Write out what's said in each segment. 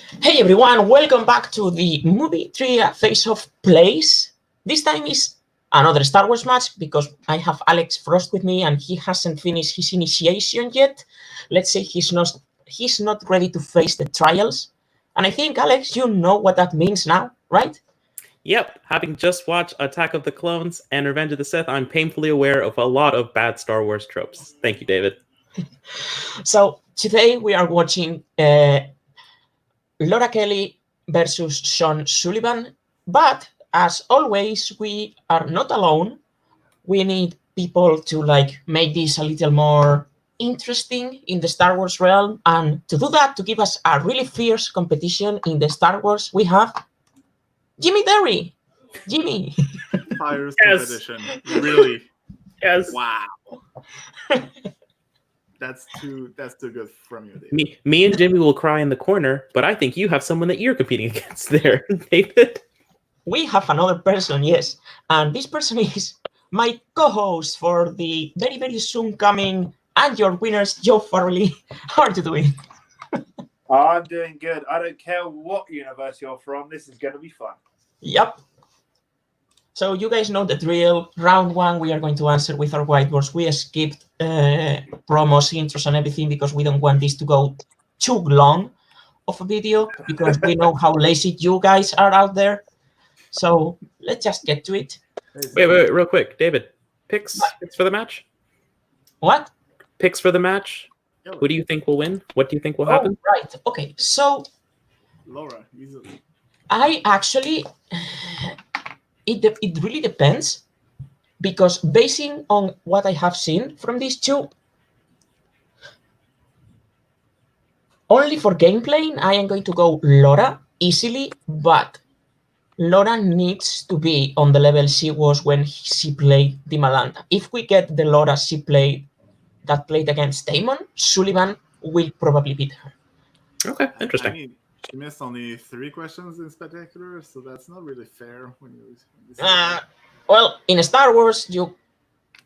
Hey everyone, welcome back to the movie trivia face-off plays. This time is another Star Wars match because I have Alex Frost with me and he hasn't finished his initiation yet. Let's say he's not ready to face the trials. And I think Alex, you know what that means now, right? Yep, having just watched Attack of the Clones and Revenge of the Sith, I'm painfully aware of a lot of bad Star Wars tropes. Thank you, David. So today we are watching Laura Kelly versus Sean Sullivan, but as always, we are not alone. We need people to make this a little more interesting in the Star Wars realm, and to do that, to give us a really fierce competition in the Star Wars, we have Jimmy Derry. Jimmy. Fires Yes. competition. Really? Yes. Wow. That's too good from you, David. Me and Jimmy will cry in the corner, but I think you have someone that you're competing against there, David. We have another person, yes, and this person is my co-host for the very, very soon coming and your winners, Joe Farley. How are you doing? I'm doing good. I don't care what universe you're from. This is going to be fun. Yep. So you guys know the drill. Round one, we are going to answer with our whiteboards. We skipped promos, intros, and everything because we don't want this to go too long of a video because we know how lazy you guys are out there. So let's just get to it. Wait, real quick, David. Picks for the match? What? Picks for the match? Who do you think will win? What do you think will happen? Oh, right. Okay. So Laura, easily. I actually, it really depends because basing on what I have seen from these two, only for gameplay, I am going to go Laura easily, but Laura needs to be on the level she was when she played Dimalanta. If we get the Laura she played that played against Damon, Sullivan will probably beat her. Okay, interesting. I mean, she missed only 3 questions in spectacular, so that's not really fair when you Well, in Star Wars, you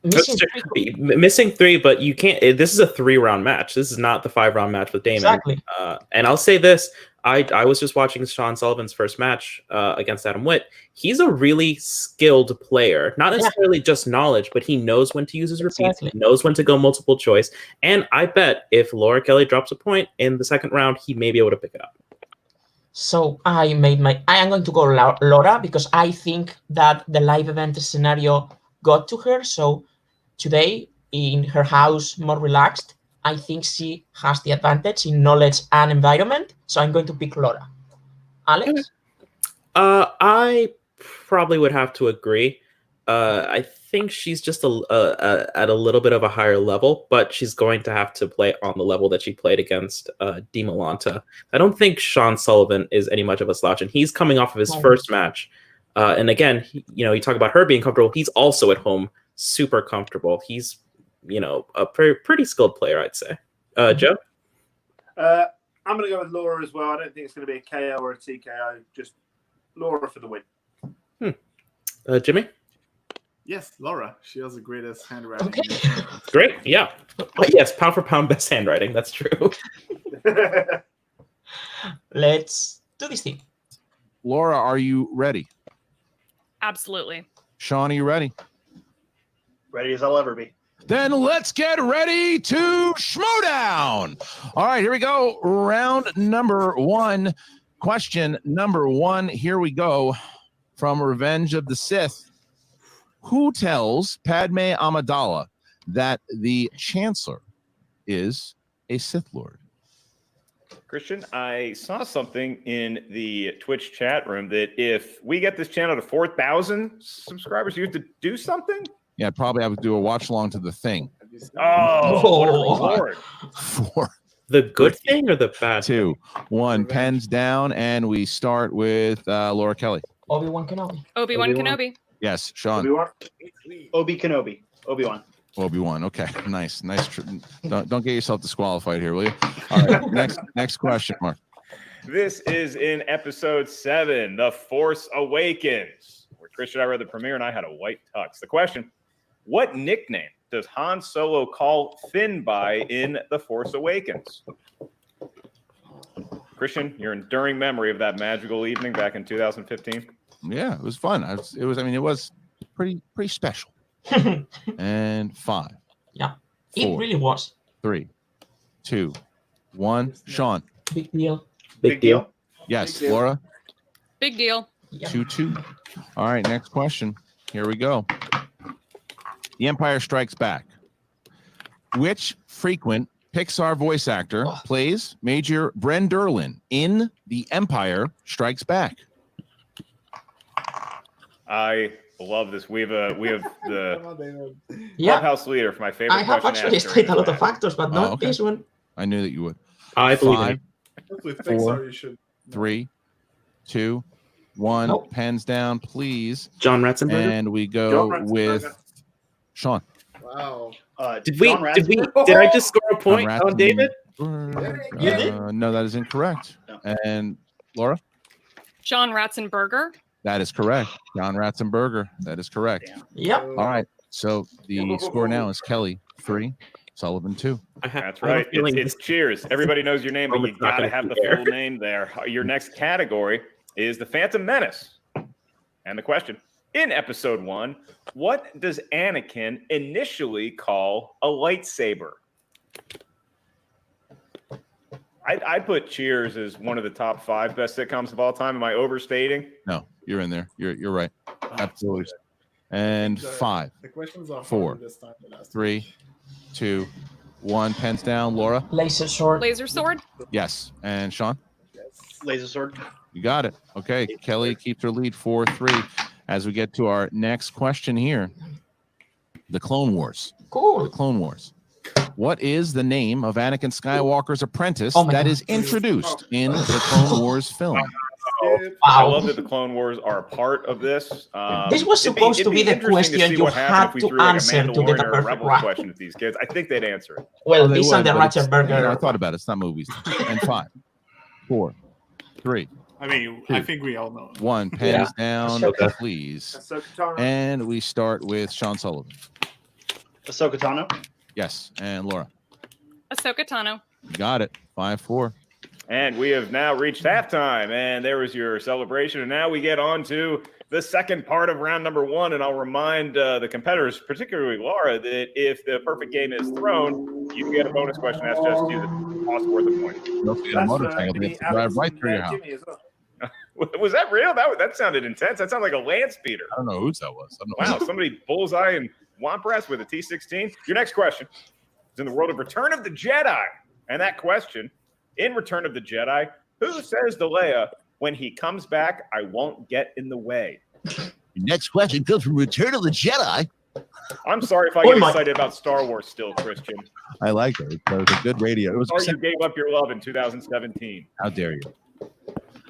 missing 3, but you can't. This is a 3-round match. This is not the 5-round match with Damon. Exactly. And I'll say this: I was just watching Sean Sullivan's first match against Adam Witt. He's a really skilled player, not necessarily just knowledge, but he knows when to use his repeats, he knows when to go multiple choice. And I bet if Laura Kelly drops a point in the second round, he may be able to pick it up. So I am going to go Laura because I think that the live event scenario got to her. So today, in her house, more relaxed, I think she has the advantage in knowledge and environment. So I'm going to pick Laura. Alex? I probably would have to agree. I think she's just at a little bit of a higher level, but she's going to have to play on the level that she played against Dimalanta. I don't think Sean Sullivan is any much of a slouch, and he's coming off of his first match. And again, you talk about her being comfortable. He's also at home, super comfortable. He's, a pretty skilled player, I'd say. Joe? I'm going to go with Laura as well. I don't think it's going to be a KO or a TKO. Just Laura for the win. Jimmy? Yes, Laura. She has the greatest handwriting. Okay. Great, yeah. Yes, pound for pound, best handwriting. That's true. Let's do this thing. Laura, are you ready? Absolutely. Sean, are you ready? Ready as I'll ever be. Then let's get ready to schmodown. All right, here we go. Round number 1. Question number 1. Here we go. From Revenge of the Sith. Who tells Padme Amidala that the Chancellor is a Sith Lord? Christian, I saw something in the Twitch chat room that if we get this channel to 4,000 subscribers, you have to do something? Yeah, probably have to do a watch along to the thing. Oh, what a reward. 4, The good thing or the bad 2, 1. Pens down, and we start with Laura Kelly. Obi-Wan Kenobi. Obi-Wan Kenobi. Yes, Sean. Obi Kenobi. Obi-Wan. Obi-Wan. Okay, nice. Don't get yourself disqualified here, will you? All right, next question, Mark. This is in episode 7, The Force Awakens, where Christian and I read the premiere and I had a white tux. The question: what nickname does Han Solo call Finn by in The Force Awakens? Christian, your enduring memory of that magical evening back in 2015. Yeah, it was fun. It was pretty special. And 5. Yeah, 4, it really was. 3, 2, 1. Sean. Big deal. Big deal. Yes. Big deal. Laura. Big deal. Yeah. 2-2. All right, next question. Here we go. The Empire Strikes Back. Which frequent Pixar voice actor plays Major Bren Derlin in The Empire Strikes Back? I love this. We have the Come on, David. Yeah, clubhouse leader for my favorite I have question actually asked studied a during lot this of factors, but Oh, not okay. this one. I knew that you would. I believe in 5, you. With 4, Pixar, you should. 3, 2, 1. Nope. Pens down, please. John Ratzenberger. And we John go Ratzenberger. with Sean. Wow. Did I just score a point John on David? No, that is incorrect. And Laura? John Ratzenberger. That is correct. John Ratzenberger. That is correct. Yep. All right. So the score now is Kelly 3, Sullivan 2. That's I have a right. feeling It's cheers. Everybody knows your name, but you Roman's not got to gonna have the be there. full name there. Your next category is the Phantom Menace. And the question, in episode 1, what does Anakin initially call a lightsaber? I put Cheers as one of the top 5 best sitcoms of all time. Am I overstating? No, you're in there. You're right. Absolutely. And 5, The questions are 4, harder this time than last 3, 2, 1. Pens down. Laura? Laser sword. Laser sword. Yes. And Sean? Laser sword. You got it. Okay. Kelly keeps her lead 4-3 as we get to our next question here. The Clone Wars. The Cool. Clone Wars. What is the name of Anakin Skywalker's apprentice Oh my that God. is introduced in the Clone Wars film? I Wow. love that the Clone Wars are a part of this. This was supposed to be the interesting question see you what happened had if we to threw, like, a answer to get Mandalorian a or a perfect Rebels round. question at these kids. I think they'd answer it. Well, They this would, and the but it's- Ratzenberger. I thought about it. It's not movies. And 5, 4, 3, I mean, I think we all know. 1. Pens down, Okay. please. Ahsoka Tano. And we start with Sean Sullivan. Ahsoka Tano. Yes. And Laura. Ahsoka Tano. You got it. 5-4. And we have now reached halftime, and there was your celebration. And now we get on to the second part of round number 1. And I'll remind the competitors, particularly Laura, that if the perfect game is thrown, you get a bonus question. That's just you the cost worth a point. Don't forget a That's motorcycle. give They me have to drive Alex right and, through your house. Jimmy as well. Was that real? That sounded intense. That sounded like a land speeder. I don't know whose that was. I don't know. Wow, somebody bullseye and Wampress with a T-16. Your next question is in the world of Return of the Jedi. And that question, in Return of the Jedi, who says to Leia, when he comes back, I won't get in the way? Next question comes from Return of the Jedi. I'm sorry if I Oh get my- excited about Star Wars still, Christian. I like it. It was a good radio. It was. Or you gave up your love in 2017. How dare you?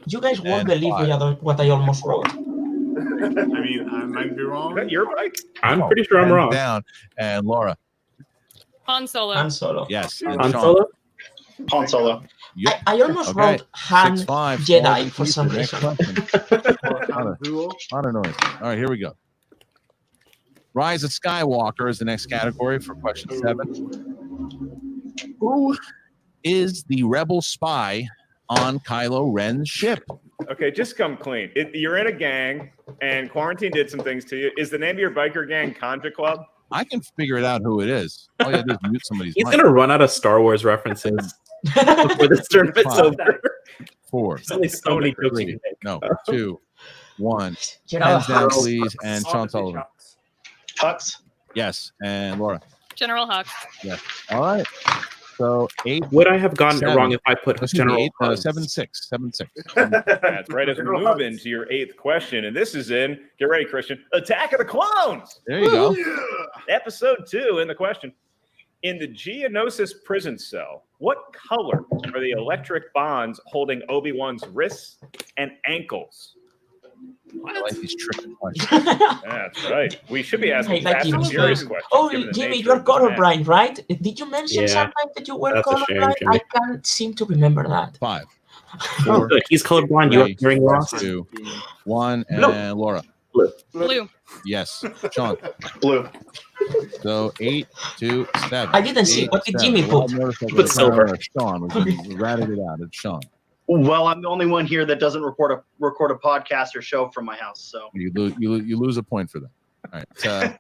You guys won't And believe 5. what I almost wrote. I mean, I might be Is wrong. that your bike? I'm pretty sure I'm Pens wrong. Down. And Laura. Han Solo. Han Solo. Yes. And Han Sean. Solo? Han Solo. Yep. I almost Okay. wrote Han 6-5. Jedi for Keith, some the next reason. question. I'm dual. I don't know. All right, here we go. Rise of Skywalker is the next category for question 7. Who is the rebel spy on Kylo Ren's ship? Okay, just come clean. You're in a gang, and quarantine did some things to you. Is the name of your biker gang Conja Club? I can figure it out who it is. All you have to do is mute somebody's He's mic. gonna run out of Star Wars references before this tournament's 5, over. 4, There's only so many jokes you 3, can make. no, 2, 1. Get out Hands of down, house. please. And Sean Sullivan. Hux. Yes. And Laura. General Hux. All right. So 8. Would I have gotten it 7. wrong if I put Excuse me, General 8, Hugs? 7-6. 7-6. That's right. As we move into your 8th question, and this is in, get ready, Christian, Attack of the Clones, There you go. episode 2. In the question, in the Geonosis prison cell, what color are the electric bonds holding Obi-Wan's wrists and ankles? I like these tricky questions. That's right. We should be asking Hey, like fast you and said. serious questions. Oh, given the Jimmy, nature you're of this match. colorblind, right? Did you mention Yeah, sometime that you were that's a shame, colorblind? Jimmy. I can't seem to remember that. 5, Oh, 4, good. He's colorblind. You have hearing loss. 2, 1, and Blue. Laura. Blue. Yes. Sean. Blue. So 8, 2, 7. I didn't see. 8, What did 7. Jimmy Wild put? motorcycle Put silver. driver, Sean was ratted it out. It's Sean. Well, I'm the only one here that doesn't record a podcast or show from my house. So You lose a point for that. All right.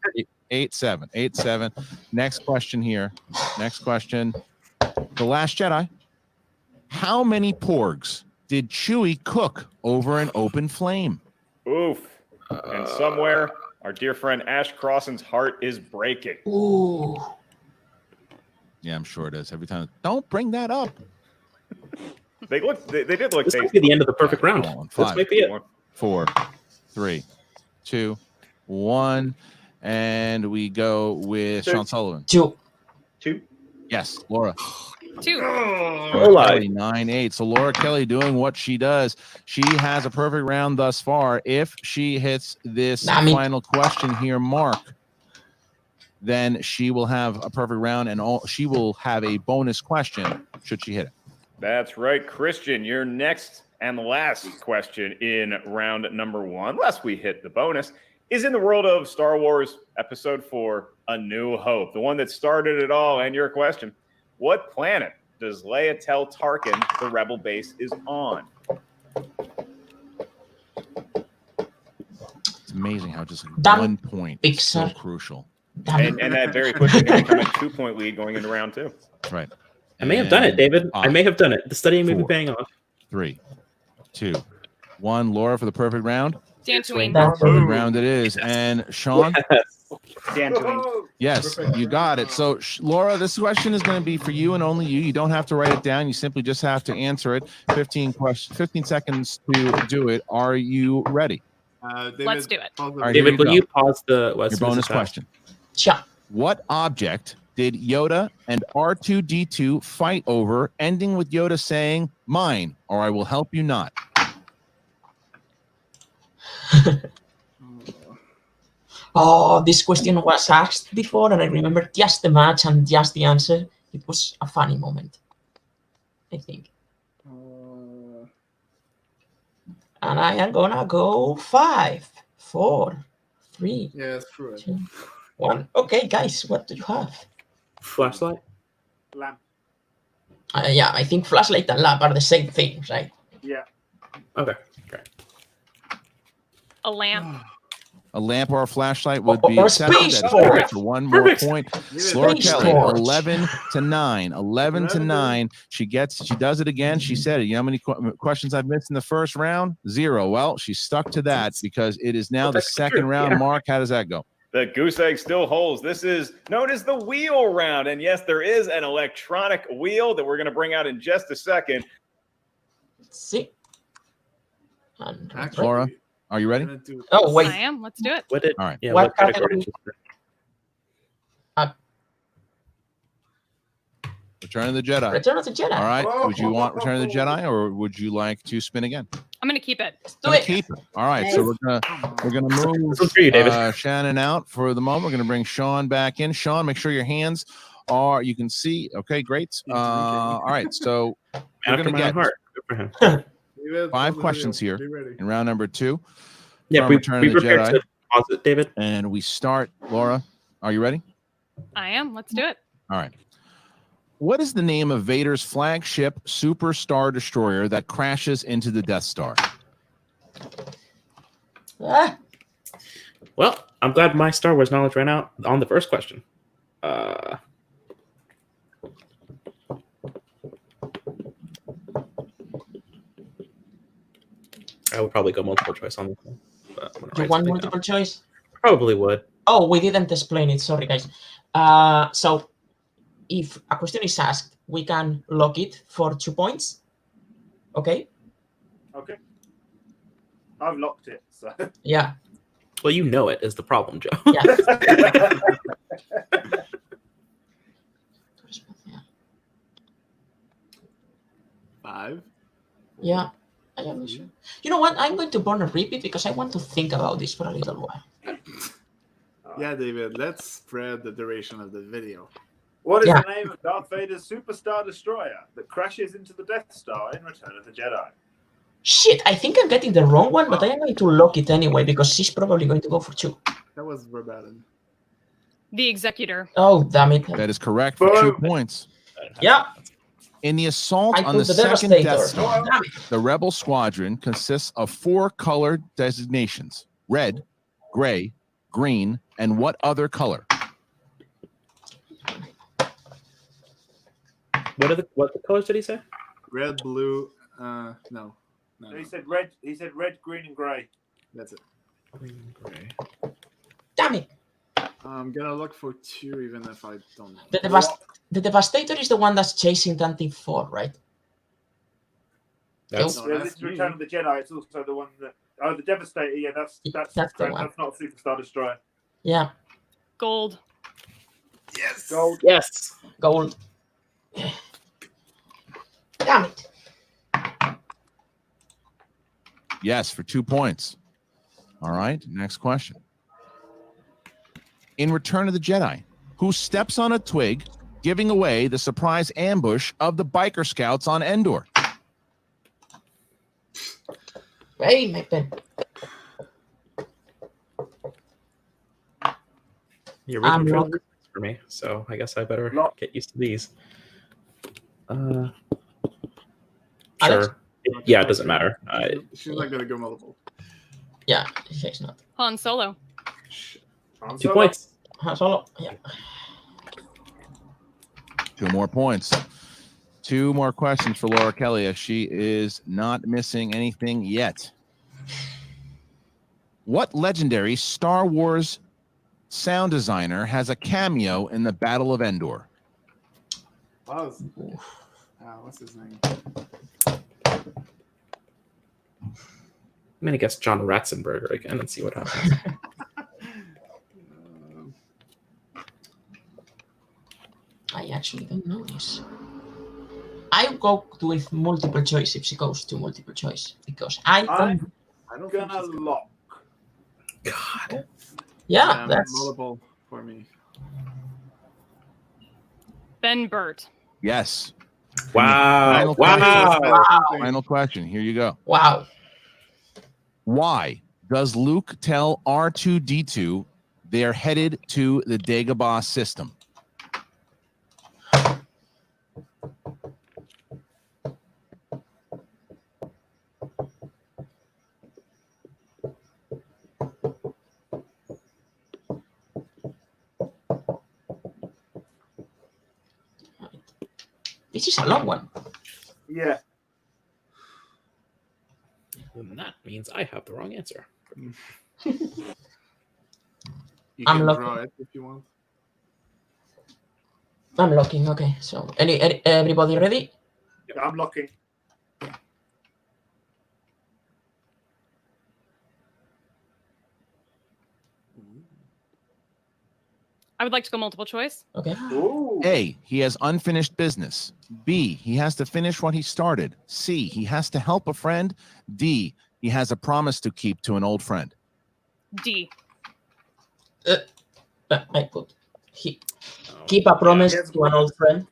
8-7. 8-7. Next question here. Next question. The Last Jedi. How many porgs did Chewie cook over an open flame? Oof. And somewhere, our dear friend Ash Crossan's heart is breaking. Ooh. Yeah, I'm sure it is. Every time. Don't bring that up. They did look This might tasty. be the end of the perfect round. Come on, This 5, might be it. 4, 3, 2, 1. And we go with Sean Sullivan. 2. 2. Yes, Laura. 2. Laura Kelly, 9-8. So Laura Kelly doing what she does. She has a perfect round thus far. If she hits this final question here, Mark, then she will have a perfect round, and she will have a bonus question should she hit it. That's right, Christian. Your next and last question in round number 1, lest we hit the bonus, is in the world of Star Wars Episode 4, A New Hope, the one that started it all. And your question, what planet does Leia tell Tarkin the rebel base is on? It's amazing how just Damn 1 point is so Pixar. crucial. And that very quickly can become a 2-point lead going into round 2. Right. I may have done it, David. I may have done it. The studying may be 4, paying off. 3, 2, 1. Laura for the perfect round. Dantooine. Perfect round it is. And Sean? Dantooine. Yes, you got it. So, Laura, this question is going to be for you and only you. You don't have to write it down. You simply just have to answer it. 15 seconds to do it. Are you ready? David, Let's do it. All right, David, here will you pause the your bonus question? Sure. What object did Yoda and R2-D2 fight over, ending with Yoda saying, "Mine, or I will help you not"? Oh, this question was asked before, and I remember just the match and just the answer. It was a funny moment, I think. And I am gonna go 5, 4, 3, Yeah, screw it. 2, 1. Okay, guys, what do you have? Flashlight? Lamp. Yeah, I think flashlight and lamp are the same thing, right? Yeah. Okay. A lamp. A lamp or a flashlight would be Or accepted. space That is torch. correct for 1 more Perfect. point. Space Laura Kelly, torch. 11-9. 11-9. She does it again. She said it. You know how many questions I've missed in the first round? 0. Well, she stuck to that because it is now the That's second true. round. Yeah. Mark, how does that go? The goose egg still holds. This is known as the wheel round. And yes, there is an electronic wheel that we're going to bring out in just a second. Let's see. And Actually, Laura, are you ready? I'm gonna do- oh, I wait. am. Let's do it. What did? All right. Yeah. What What category? category? Return of the Jedi. Return of the Jedi. All right. Would you want Return of the Jedi, or would you like to spin again? I'm going to keep it. Let's do Gonna it. keep it. All right. So we're gonna move This one's for you, David. Shannon out for the moment. We're gonna bring Sean back in. Sean, make sure your hands are. You can see. Okay, great. All right. So we're After gonna my own get heart. Good for him. David, 5 pause the questions video. here Be ready. in round number 2. Yeah, from we Return of the prepared Jedi. to pause it, David. And we start. Laura, are you ready? I am. Let's do it. All right. What is the name of Vader's flagship Super Star Destroyer that crashes into the Death Star? Ah, Well, I'm glad my Star Wars knowledge ran out on the first question. I would probably go multiple choice on this one. But I'm gonna you write want something multiple down. choice? Probably would. Oh, we didn't explain it. Sorry, guys. So if a question is asked, we can lock it for 2 points. Okay? Okay. I've locked it. So. Yeah. Well, you know it is the problem, Joe. Yeah. 5. Yeah. I am sure. You know what? I'm going to burn a repeat because I want to think about this for a little while. Yeah, David, let's spread the duration of the video. What is Yeah. the name of Darth Vader's Superstar Destroyer that crashes into the Death Star in Return of the Jedi? Shit, I think I'm getting the wrong one, but I am going to lock it anyway because she's probably going to go for 2. That was verbatim. The Executor. Oh, damn it. That is correct for 2 Boom. points. Yeah. In the assault I on the put the second Death Devastator. Star, Damn it. the Rebel Squadron consists of 4 color designations: red, gray, green, and what other color? What the colors did he say? Red, blue. No. He said red. He said red, green, and grey. That's it. Green, gray. Damn it. I'm gonna look for 2, even if I don't know. The Devastator is the one that's chasing MTFO, right? That's No, Yeah, that's this is Return of the Jedi. It's also the one that. Oh, the Devastator. Yeah, that's That's the correct. one. That's not a Superstar Destroyer. Yeah, Gold. Yes. Gold. yes. gold. Damn it. Yes, for 2 points. All right, next question. In Return of the Jedi, who steps on a twig, giving away the surprise ambush of the biker scouts on Endor? Hey, my pen. You're I'm reading wrong. for me, so I guess I better Lock. get used to these. Alex? Sure. Yeah, it doesn't matter. She's not gonna go multiple. Yeah, it's not. Han Solo. Han 2 Solo. points. Han Solo. Yeah. 2 more points. 2 more questions for Laura Kelly, as she is not missing anything yet. What legendary Star Wars sound designer has a cameo in the Battle of Endor? What's his name? I'm gonna guess John Ratzenberger again and see what happens. I actually don't know this. I go with multiple choice if she goes to multiple choice because I don't. I don't think Gonna she's gonna. lock. God. Yeah, that's multiple for me. Ben Burt. Yes. Wow. Final Wow. Final question. Here you go. wow. Why does Luke tell R2-D2 they're headed to the Dagobah system? This is a long one. Yeah. And that means I have the wrong answer. You I'm can looking. draw it if you want. I'm locking. Okay, so everybody ready? I'm locking. I would like to go multiple choice. Okay. Ooh. A, he has unfinished business. B, he has to finish what he started. C, he has to help a friend. D, he has a promise to keep to an old friend. D. I put keep a promise Yeah. to an old friend.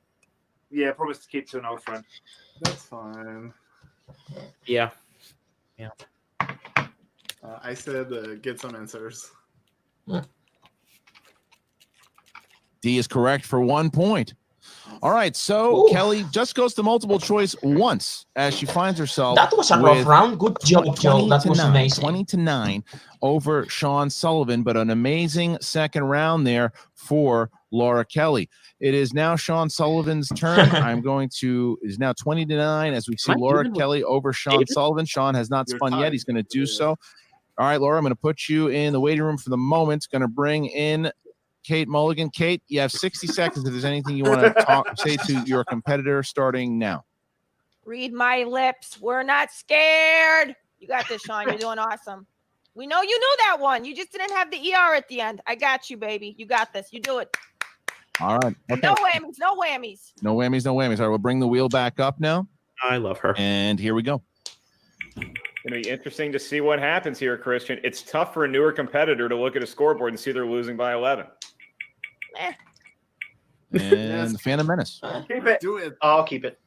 Yeah, promise to keep to an old friend. That's fine. Yeah. I said get some answers. D is correct for 1 point. All right, so Ooh. Kelly just goes to multiple choice once as she finds herself. That was a rough with round. Good job, Joe. That was 20-9, amazing. 20-9 over Sean Sullivan, but an amazing second round there for Laura Kelly. It is now Sean Sullivan's turn. Is now 20-9 as we see Am I Laura even with Kelly over Sean David? Sullivan. Sean has not You're spun yet. tied. He's going to do Yeah. so. All right, Laura, I'm going to put you in the waiting room for the moment. Going to bring in Kate Mulligan. Kate, you have 60 seconds if there's anything you want to say to your competitor starting now. Read my lips. We're not scared. You got this, Sean. You're doing awesome. We know you knew that one. You just didn't have the ER at the end. I got you, baby. You got this. You do it. All right. Okay. No whammies. No whammies. No whammies, no whammies. All right, we'll bring the wheel back up now. I love her. And here we go. Going to be interesting to see what happens here, Christian. It's tough for a newer competitor to look at a scoreboard and see they're losing by 11. Eh. And Yes. the Phantom Menace. Keep it. Do it. I'll keep it.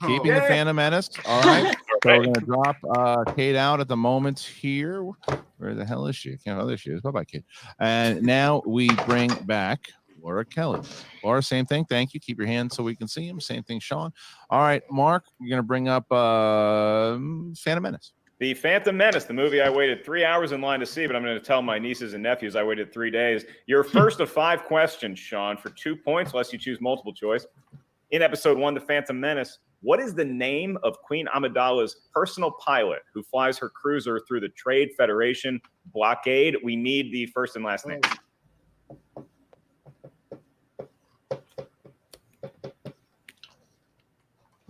Keeping Yeah. the Phantom Menace. All right. So we're going to drop Kate out at the moment here. Where the hell is she? Oh, there she is. Bye-bye, Kate. And now we bring back Laura Kelly. Laura, same thing. Thank you. Keep your hands so we can see him. Same thing, Sean. All right, Mark, you're going to bring up Phantom Menace. The Phantom Menace, the movie I waited 3 hours in line to see, but I'm going to tell my nieces and nephews I waited 3 days. Your first of 5 questions, Sean, for 2 points, unless you choose multiple choice. In episode 1, The Phantom Menace, what is the name of Queen Amidala's personal pilot who flies her cruiser through the Trade Federation blockade? We need the first and last name.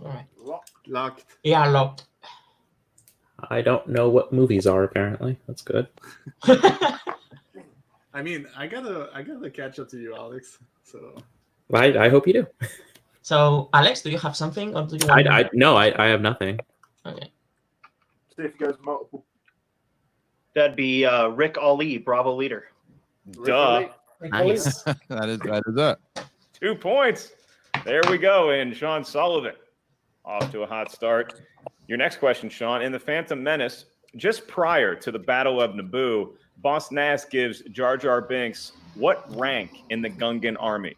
All right. Locked. Yeah, locked. I don't know what movies are. Apparently, that's good. I mean, I gotta catch up to you, Alex. So I hope you do. So, Alex, do you have something, or do you want? I have nothing. Okay. See if it goes multiple. That'd be Rick Ali, Bravo leader. Duh. Nice. that is it. 2 points. There we go. And Sean Sullivan off to a hot start. Your next question, Sean. In The Phantom Menace, just prior to the Battle of Naboo, Boss Nass gives Jar Jar Binks what rank in the Gungan army?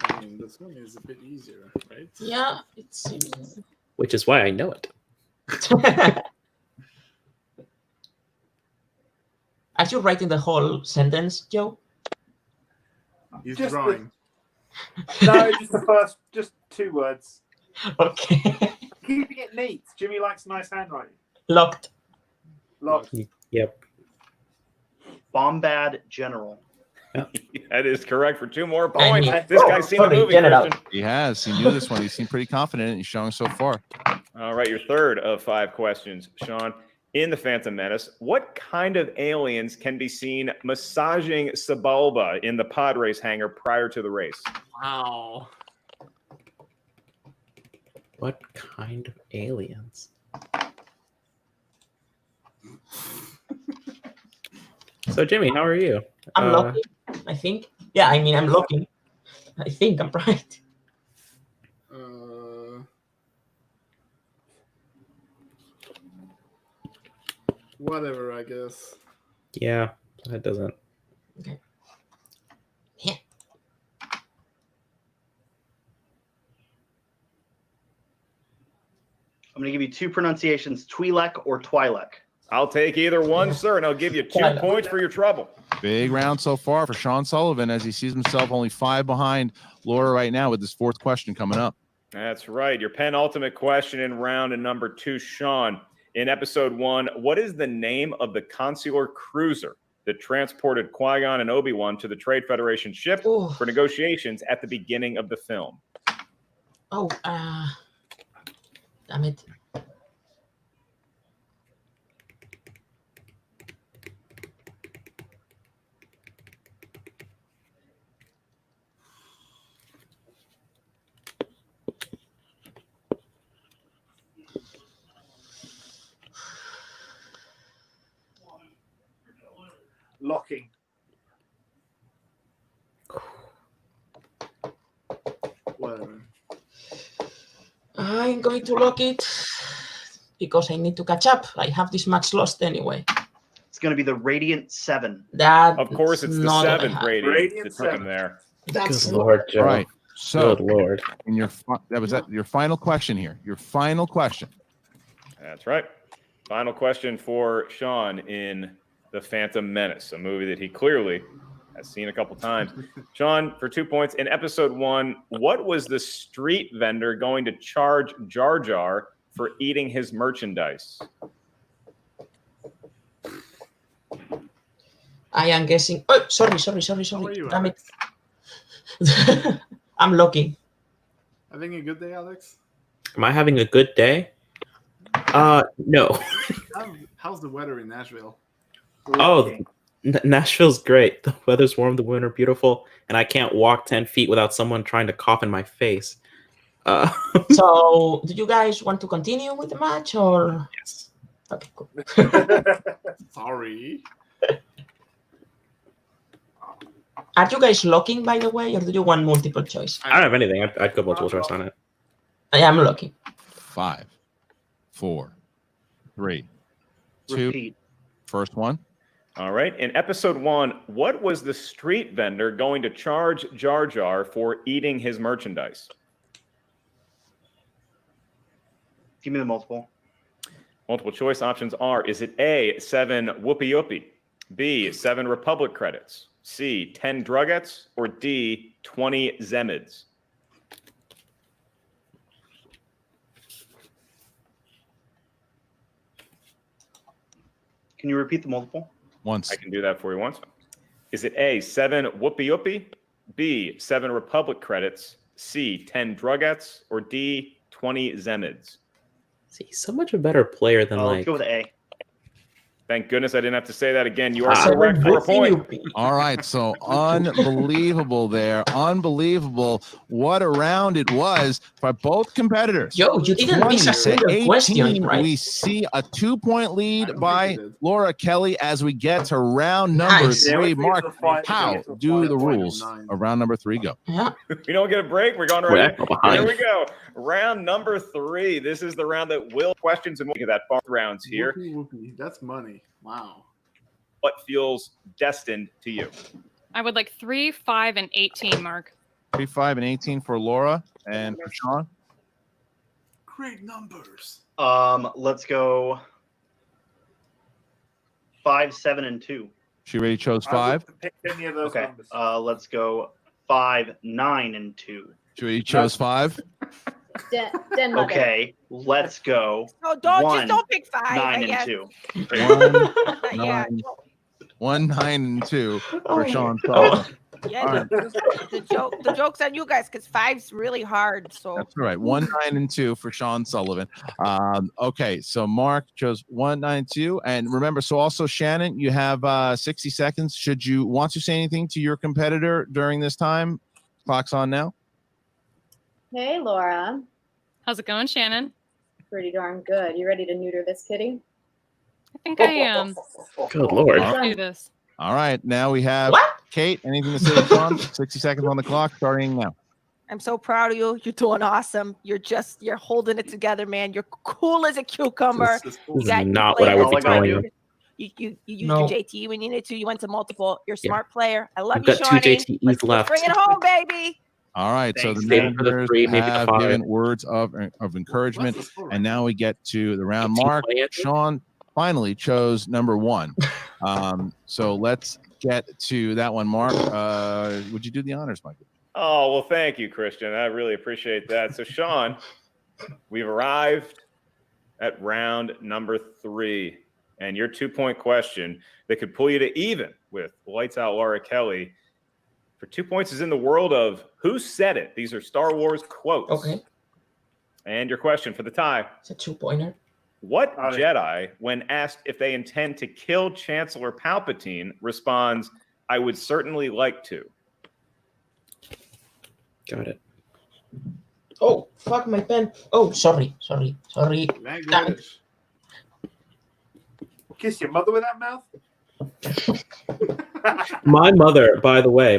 I mean, this one is a bit easier, right? Yeah, it's. Which is why I know it. Are you writing the whole sentence, Joe? He's Just drawing. No, just the first, just 2 words. Okay. Keeping it neat. Jimmy likes nice handwriting. Locked. Locked. Yep. Bombad General. That is correct for 2 more And points. This guy's seen the sorry, movie, General. Christian. He has. He knew this one. He seemed pretty confident in it. He's showing so far. All right, your third of 5 questions, Sean. In The Phantom Menace, what kind of aliens can be seen massaging Sebulba in the pod race hangar prior to the race? Wow. What kind of aliens? So, Jimmy, how are you? I'm locking, I think. Yeah, I mean, I'm locking. I think I'm right. Whatever, I guess. Yeah, that doesn't. Okay. Yeah. I'm going to give you 2 pronunciations, Twi'lek or Twi'lek. I'll take either one, sir, and I'll give you 2 points for your trouble. Big round so far for Sean Sullivan as he sees himself only 5 behind Laura right now with this 4th question coming up. That's right. Your penultimate question in round number 2, Sean. In episode 1, what is the name of the consular cruiser that transported Qui-Gon and Obi-Wan to the Trade Federation ship Ooh. for negotiations at the beginning of the film? Oh, damn it. Locking. Whatever. I'm going to lock it because I need to catch up. I have this match lost anyway. It's going to be the Radiant 7. That Of course, it's the not what I 7th have. Radiant that took him there. That's Good Lord, Joe. All right. So, Good Lord. in your your final question here. Your final question. That's right. Final question for Sean in The Phantom Menace, a movie that he clearly has seen a couple times. Sean, for 2 points, in episode 1, what was the street vendor going to charge Jar Jar for eating his merchandise? I am guessing. Oh, sorry. How are you, Damn it. Alex? I'm locking. Having a good day, Alex? Am I having a good day? No. How's the weather in Nashville? Oh, Nashville's great. The weather's warm, the women are beautiful, and I can't walk 10 feet without someone trying to cough in my face. So, do you guys want to continue with the match or? Yes. Okay, cool. Sorry. Are you guys locking, by the way, or do you want multiple choice? I don't have anything. I'd go multiple choice on it. I am locking. 5, 4, 3, 2. Repeat. First one. All right. In episode 1, what was the street vendor going to charge Jar Jar for eating his merchandise? Give me the multiple. Multiple choice options are: is it A, 7 Whoopie Whoopie, B, 7 Republic credits, C, 10 Drugettes, or D, 20 Zemids? Can you repeat the multiple? Once. I can do that for you once. Is it A, 7 Whoopie Whoopie, B, 7 Republic credits, C, 10 Drugettes, or D, 20 Zemids? See, he's so much a better player than Let's go with A. Thank goodness I didn't have to say that again. You are Ah. correct for a point. All right, so unbelievable there. Unbelievable. What a round it was for both competitors. Yo, you didn't 20 miss a to single 18. question, right? We see a 2-point I lead don't by think you did. Laura Kelly as we get to round number Nice. Yeah, 3. we Mark, get to fight- how we get to do fight the a point of rules 9. of round number 3 go? Yeah. We don't get a break. We're going We're right in. behind. Here we go. Round number 3. This is the round that will questions and we'll get that far rounds here. Whoopie, whoopie. That's money. Wow. What feels destined to you? I would like 3, 5, and 18, Mark. 3, 5, and 18 for Laura and for Sean. Great numbers. Let's go 5, 7, and 2. She already chose I 5. wouldn't pick any of those Okay. numbers. Let's go 5, 9, and 2. She already chose 5. Den mother. Okay, let's go No, don't 1, just don't pick 5. 9, I guess. and 2. 1, Yeah, 1, 9, and 2 for Sean Oh. Sullivan. yeah. All right. The joke's on you guys because 5's really hard. So That's all right. 1, 9, and 2 for Sean Sullivan. Okay, so Mark chose 1, 9, 2. And remember, so also Shannon, you have 60 seconds. Should you want to say anything to your competitor during this time? Clock's on now. Hey, Laura. How's it going, Shannon? Pretty darn good. You ready to neuter this kitty? I think I am. Good lord. Let's do this. All right, now we have What? Kate. Anything to say to Sean? 60 seconds on the clock, starting now. I'm so proud of you. You're doing awesome. You're holding it together, man. You're cool as a cucumber. This is You This got is your not what I would players. be telling you. You used No. your JT when you needed to. You went to multiple. You're a Yeah. smart player. I love I've you, got 2 Shawnee. JTEs Let's left. bring it home, baby. All right, so the Thanks, David, for the managers 3, maybe the have 5. given words of encouragement. What's the score And now we get to the round. 18 Mark, 20. Sean finally chose number 1. So let's get to that one. Mark, would you do the honors, Michael? Oh, well, thank you, Christian. I really appreciate that. So, Sean, we've arrived at round number 3. And your 2-point question that could pull you to even with Lights Out Laura Kelly for 2 points is in the world of Who Said It? These are Star Wars quotes. Okay, And your question for the tie. it's a 2-pointer. What Got it. Jedi, when asked if they intend to kill Chancellor Palpatine, responds, I would certainly like to? Got it. Oh, fuck my pen. Oh, sorry. language. Kiss your mother with that mouth? My mother, by the way,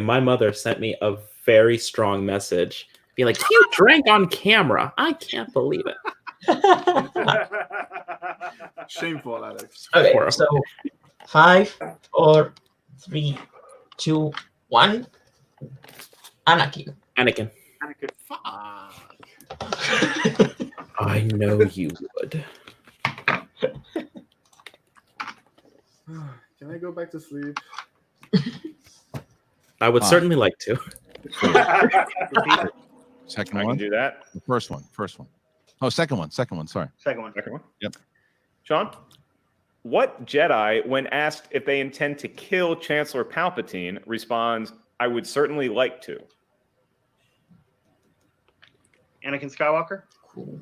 sent me a very strong message. Be like, you drank on camera. I can't believe it. Shameful, Alex. Okay, Horrible. so 5, 4, 3, 2, 1. Anakin. Anakin. Anakin. Fuck. I know you would. Can I go back to sleep? I would Fine. certainly like to. Second I can one. do that. The first one. Oh, second one. Sorry. Second one. Second one. Yep. Sean, what Jedi, when asked if they intend to kill Chancellor Palpatine, responds, I would certainly like to? Anakin Skywalker. Cool.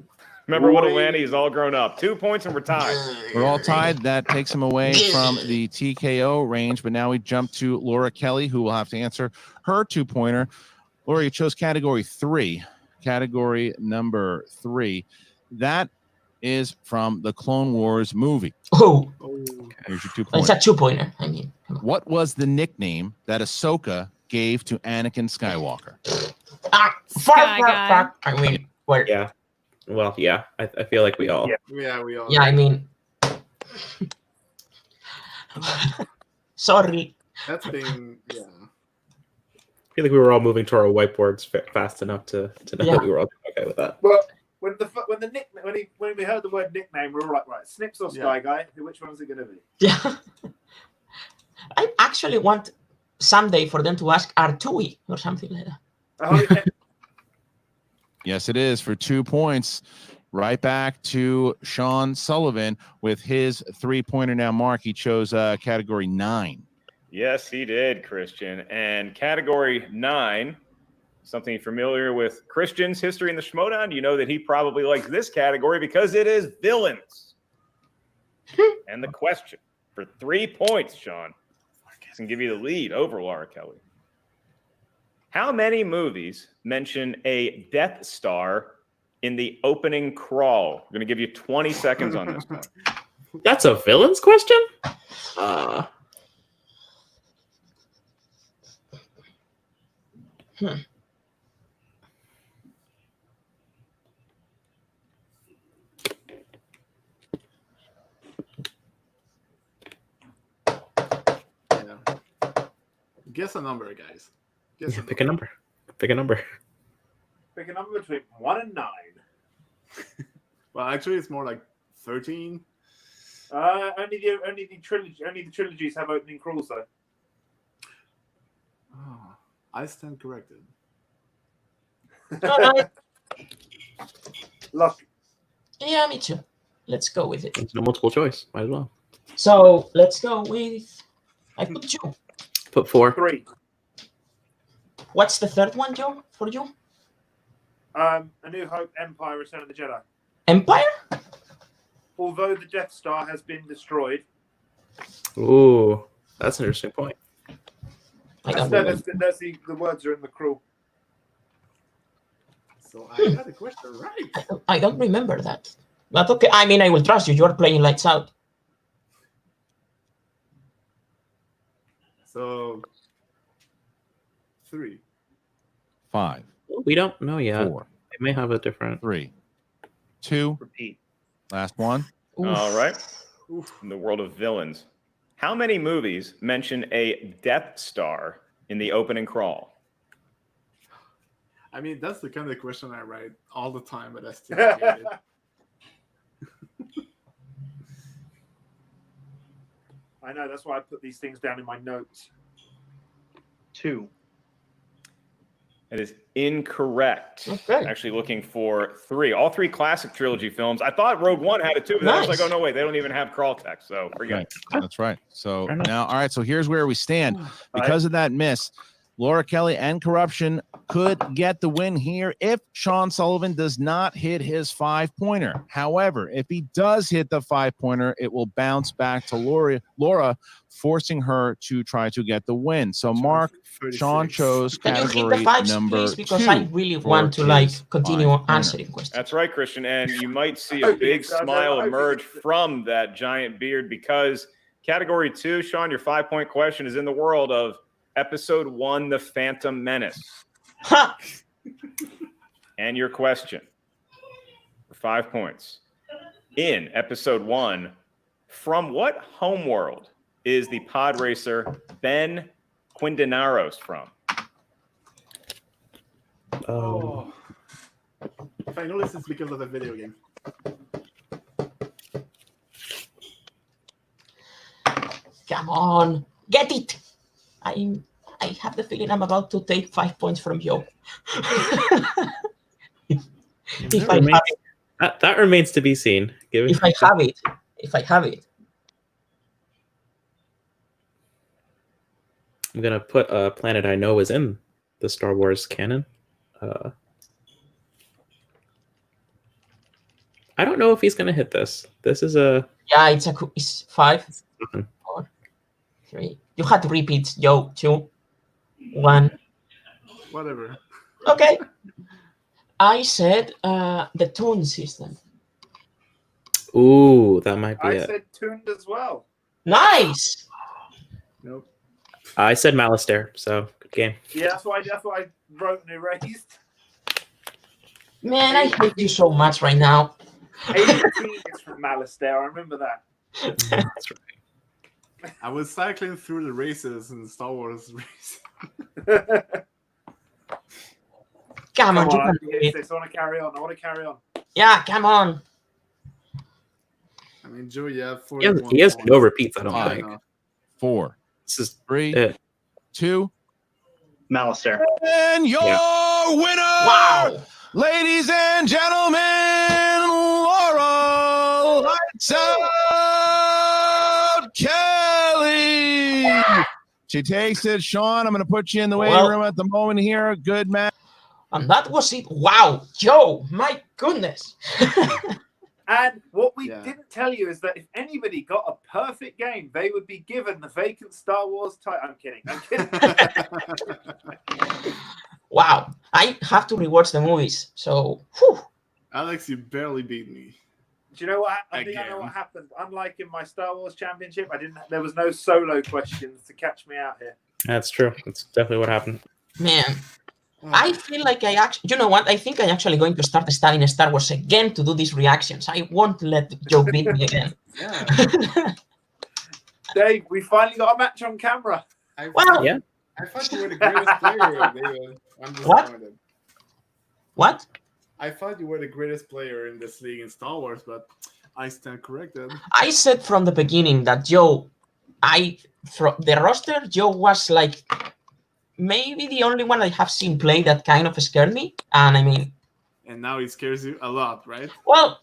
Remember what Atlanta, he's all grown up. 2 points and we're tied. We're all tied. That takes him away from the TKO range. But now we jump to Laura Kelly, who will have to answer her 2-pointer. Laura, you chose category 3. Category number 3. That is from the Clone Wars movie. Oh, Here's your 2 it's points. a 2-pointer. I mean, come on. What was the nickname that Ahsoka gave to Anakin Skywalker? Sky guy. Fuck. I mean, where? Yeah. Well, yeah. I feel like we all. Yeah, we all. Yeah, I mean, Sorry. That's been yeah. I feel like we were all moving to our whiteboards fast enough to know Yeah. that we were all okay with that. Well, when we heard the word nickname, we were all like, right, Snips or Sky Guy? Which one's it going to be? Yeah. I actually want someday for them to ask Artui or something like that. Oh, yeah. Yes, it is for 2 points. Right back to Sean Sullivan with his 3-pointer now. Mark, he chose category 9. Yes, he did, Christian. And category 9, something familiar with Christian's history in the Schmodown, you know that he probably likes this category because it is villains. And the question for 3 points, Sean, can give you the lead over Laura Kelly. How many movies mention a Death Star in the opening crawl? I'm going to give you 20 seconds on this one. That's a villain's question? Yeah. Guess a number, guys. Guess a Pick a number. Pick a number. Pick a number between 1 and 9. Well, actually, it's more like 13. Only the trilogies have opening crawls though. Oh, I stand corrected. Look. Yeah, me too. Let's go with it. It's no multiple choice. Might as well. So let's go with. I put 2. Put 4. 3. What's the third one, Joe? For you? A New Hope, Empire, Return of the Jedi. Empire? Although the Death Star has been destroyed. Ooh, that's an interesting point. I That's the words are in the crawl. So I had a question right. I don't remember that. But okay, I mean, I will trust you. You're playing Lights Out. So 3. 5. We don't know yet. 4. It may have a different. 3. 2. Repeat. Last one. All right. Oof. In the world of villains, how many movies mention a Death Star in the opening crawl? I mean, that's the kind of question I write all the time, but I still get it. I know, that's why I put these things down in my notes. 2. That is incorrect. Okay. Actually looking for 3. All 3 classic trilogy films. I thought Rogue One had it too, but then I was like, Nice. oh, no, wait, they don't even have crawl text, so forget Right. it. That's right. So Fair enough. now, all right. So here's where we stand. Because of that miss, Laura Kelly and Corruption could get the win here if Sean Sullivan does not hit his 5-pointer. However, if he does hit the 5-pointer, it will bounce back to Laura, forcing her to try to get the win. So, Mark, 36. Sean chose Can you hit category the 5s, number please? Because 2. I really for want to like his continue 5-pointer. answering questions. That's right, Christian. And you might see a big smile emerge from that giant beard because category 2, Sean, your 5-point question is in the world of Episode 1, The Phantom Menace. Ha! And your question for 5 points. In Episode 1, from what homeworld is the pod racer Ben Quindinaros from? Oh. If I know this, it's because of the video game. Come on, get it! I have the feeling I'm about to take 5 points from Joe. if I have it, That remains to be seen. if I have it. I'm gonna put a planet I know is in the Star Wars canon. I don't know if he's gonna hit this. This is a Yeah, it's 5, 4, 3. You had to repeat, Joe. 2, 1. Whatever. Okay. I said the tune system. ooh, that might be I it. said tuned as well. Nice. Nope. I said Malistaire, so good game. Yeah, that's what I wrote and erased. Man, I hate you so much right now. 18 is from Malice there. I remember that. That's right. I was cycling through the races in Star Wars race. Come on, you I can can do get it. this. I want to carry on. Yeah, come on. I mean, Joe, you have He has, 41 he has points. no repeats, I don't Fine. think. 4, This is 3, it. 2, Malister. and your winner, Wow. ladies and gentlemen, Laura Lights Out Kelly. She takes it. Sean, I'm going to put you in the waiting Well- room at the moment here. Good man. And that was it. Wow, Joe, my goodness. And what we Yeah. didn't tell you is that if anybody got a perfect game, they would be given the vacant Star Wars title. I'm kidding. Wow, I have to rewatch the movies. So, whew. Alex, you barely beat me. Do you know what? I think I know Again. what happened. Unlike in my Star Wars Championship, there was no solo questions to catch me out here. That's true. That's definitely what happened. Man, I feel like I actually, you know what? I think I'm actually going to start studying Star Wars again to do these reactions. I won't let Joe beat me again. Yeah. Dave, we finally got a match on camera. Well, Yeah. I thought you were the greatest player, David. I'm What? disappointed. what? I thought you were the greatest player in this league in Star Wars, but I stand corrected. I said from the beginning that Joe, from the roster, Joe was like maybe the only one I have seen play that kind of scared me. And I mean, And now he scares you a lot, right? well,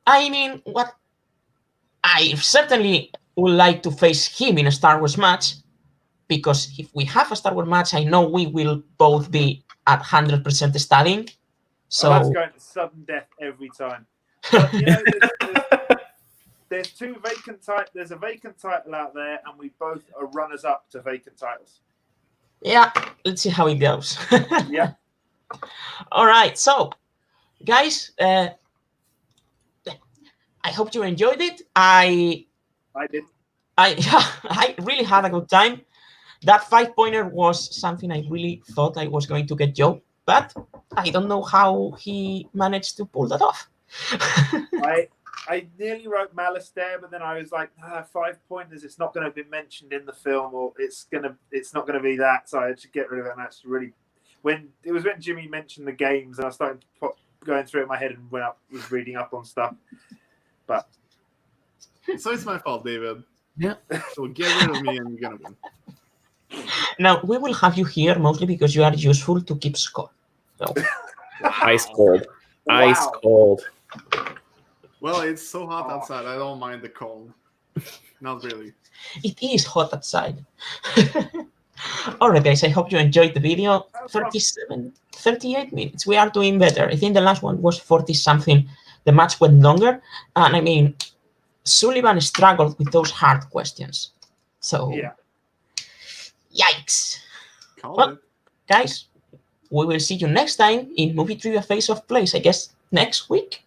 I mean, what? I certainly would like to face him in a Star Wars match, because if we have a Star Wars match, I know we will both be at 100% studying. So, That's going to sudden death every time. But, you know, there's two vacant titles. There's a vacant title out there, and we both are runners-up to vacant titles. yeah, let's see how it goes. Yeah. All right, so guys, I hope you enjoyed it. I did. I really had a good time. That 5-pointer was something I really thought I was going to get Joe, but I don't know how he managed to pull that off. I nearly wrote Malice there, but then I was like, 5 pointers. It's not going to be mentioned in the film, or it's not going to be that. So I had to get rid of it. And that's really when Jimmy mentioned the games, and I started going through it in my head and was reading up on stuff. But So it's my fault, David. Yeah. So get rid of me and you're gonna win. Now, we will have you here mostly because you are useful to keep score. So, Ice cold. Ice Wow. cold. Well, it's so hot outside. I don't mind the cold. Not really. it is hot outside. All right, guys, I hope you enjoyed the video. 38 minutes. We are doing better. I think the last one was 40-something. The match went longer. And I mean, Sullivan struggled with those hard questions. So, yeah. yikes. Called Well, it. guys, we will see you next time in Movie Trivia Face of Place, I guess, next week.